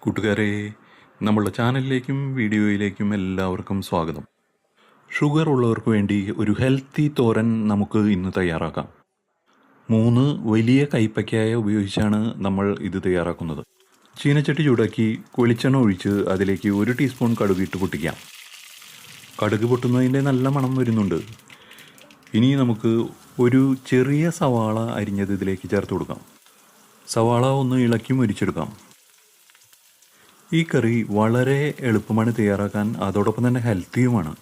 കൂട്ടുകാരെ, നമ്മളുടെ ചാനലിലേക്കും വീഡിയോയിലേക്കും എല്ലാവർക്കും സ്വാഗതം. ഷുഗർ ഉള്ളവർക്ക് വേണ്ടി ഒരു ഹെൽത്തി തോരൻ നമുക്ക് ഇന്ന് തയ്യാറാക്കാം. 3 വലിയ കൈപ്പയ്ക്കായ ഉപയോഗിച്ചാണ് നമ്മൾ ഇത് തയ്യാറാക്കുന്നത്. ചീനച്ചട്ടി ചൂടാക്കി വെളിച്ചെണ്ണ ഒഴിച്ച് അതിലേക്ക് 1 ടീസ്പൂൺ കടുക് ഇട്ട് പൊട്ടിക്കാം. കടുക് പൊട്ടുന്നതിൻ്റെ നല്ല മണം വരുന്നുണ്ട്. ഇനി നമുക്ക് ഒരു ചെറിയ സവാള അരിഞ്ഞത് ഇതിലേക്ക് ചേർത്ത് കൊടുക്കാം. സവാള ഒന്ന് ഇളക്കി മുരിച്ചെടുക്കാം. ഈ കറി വളരെ എളുപ്പമാണ് തയ്യാറാക്കാൻ, അതോടൊപ്പം തന്നെ ഹെൽത്തിയുമാണ്.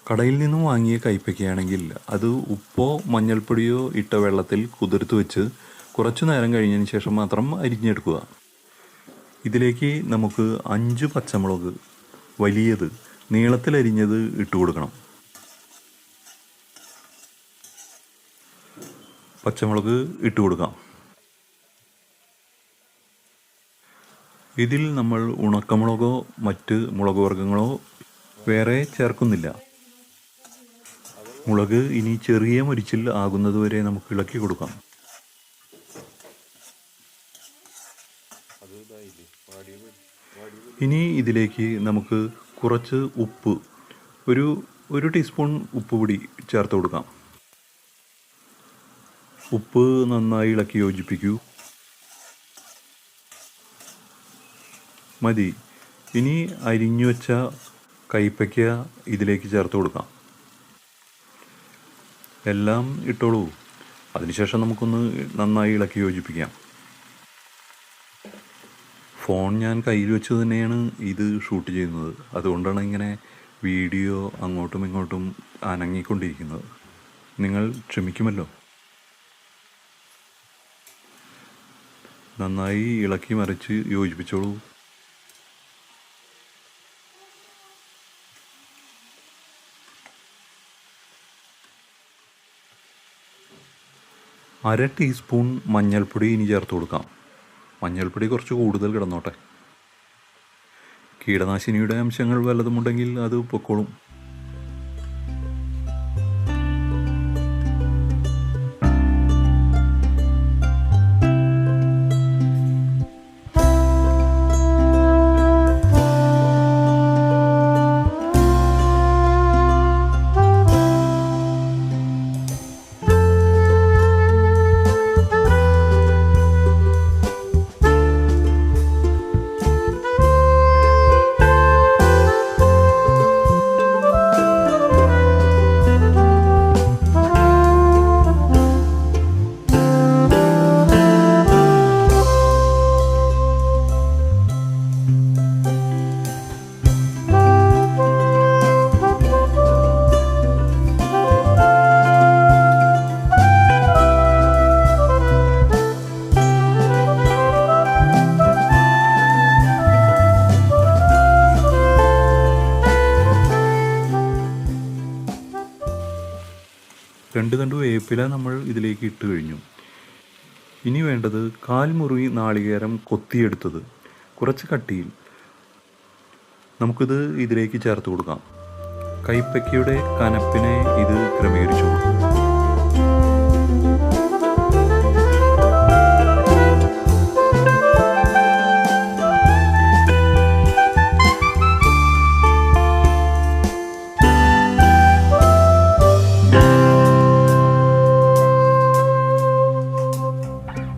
കടയിൽ നിന്നും വാങ്ങിയ കൈപ്പയ്ക്കയാണെങ്കിൽ അത് ഉപ്പോ മഞ്ഞൾപ്പൊടിയോ ഇട്ട വെള്ളത്തിൽ കുതിർത്ത് വെച്ച് കുറച്ചു നേരം കഴിഞ്ഞതിന് ശേഷം മാത്രം അരിഞ്ഞെടുക്കുക. ഇതിലേക്ക് നമുക്ക് 5 പച്ചമുളക് വലിയത് നീളത്തിലരിഞ്ഞത് ഇട്ട് കൊടുക്കണം. പച്ചമുളക് ഇട്ട് കൊടുക്കാം. ഇതിൽ നമ്മൾ ഉണക്കമുളകോ മറ്റ് മുളക് വർഗ്ഗങ്ങളോ വേറെ ചേർക്കുന്നില്ല. മുളക് ഇനി ചെറിയ മുരിച്ചിൽ ആകുന്നതുവരെ നമുക്ക് ഇളക്കി കൊടുക്കാം. ഇനി ഇതിലേക്ക് നമുക്ക് കുറച്ച് ഉപ്പ്, ഒരു ടീസ്പൂൺ ഉപ്പ് പൊടി ചേർത്ത് കൊടുക്കാം. ഉപ്പ് നന്നായി ഇളക്കി യോജിപ്പിക്കൂ. മതി. ഇനി അരിഞ്ഞു വെച്ച കൈപ്പയ്ക്ക ഇതിലേക്ക് ചേർത്ത് കൊടുക്കാം. എല്ലാം ഇട്ടോളൂ. അതിനുശേഷം നമുക്കൊന്ന് നന്നായി ഇളക്കി യോജിപ്പിക്കാം. ഫോൺ ഞാൻ കയ്യിൽ വെച്ച് തന്നെയാണ് ഇത് ഷൂട്ട് ചെയ്യുന്നത്. അതുകൊണ്ടാണ് ഇങ്ങനെ വീഡിയോ അങ്ങോട്ടും ഇങ്ങോട്ടും അനങ്ങിക്കൊണ്ടിരിക്കുന്നത്. നിങ്ങൾ ക്ഷമിക്കുമല്ലോ. നന്നായി ഇളക്കി മറിച്ച് യോജിപ്പിച്ചോളൂ. അര ടീസ്പൂൺ മഞ്ഞൾപ്പൊടി ഇനി ചേർത്ത് കൊടുക്കാം. മഞ്ഞൾപ്പൊടി കുറച്ച് കൂടുതൽ കിടന്നോട്ടെ. കീടനാശിനിയുടെ അംശങ്ങൾ വല്ലതുമുണ്ടെങ്കിൽ അത് പൊക്കോളും. രണ്ട് വേപ്പില നമ്മൾ ഇതിലേക്ക് ഇട്ട് കഴിഞ്ഞു. ഇനി വേണ്ടത് 1/4 മുറി നാളികേരം കൊത്തിയെടുത്തത് കുറച്ച് കട്ടിയിൽ. നമുക്കിത് ഇതിലേക്ക് ചേർത്ത് കൊടുക്കാം. കൈപ്പയ്ക്കയുടെ കനപ്പിനെ ഇത് ക്രമീകരിച്ചു കൊടുക്കും.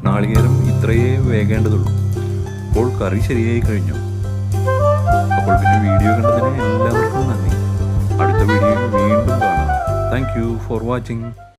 നാളികേരം ഇത്രയേ വേകേണ്ടതുള്ളൂ. അപ്പോൾ കറി ശരിയായി കഴിഞ്ഞു. അപ്പോൾ പിന്നെ വീഡിയോ കണ്ടതിന് എല്ലാവർക്കും നന്ദി. അടുത്ത വീഡിയോയിൽ വീണ്ടും കാണാം. Thank you for watching.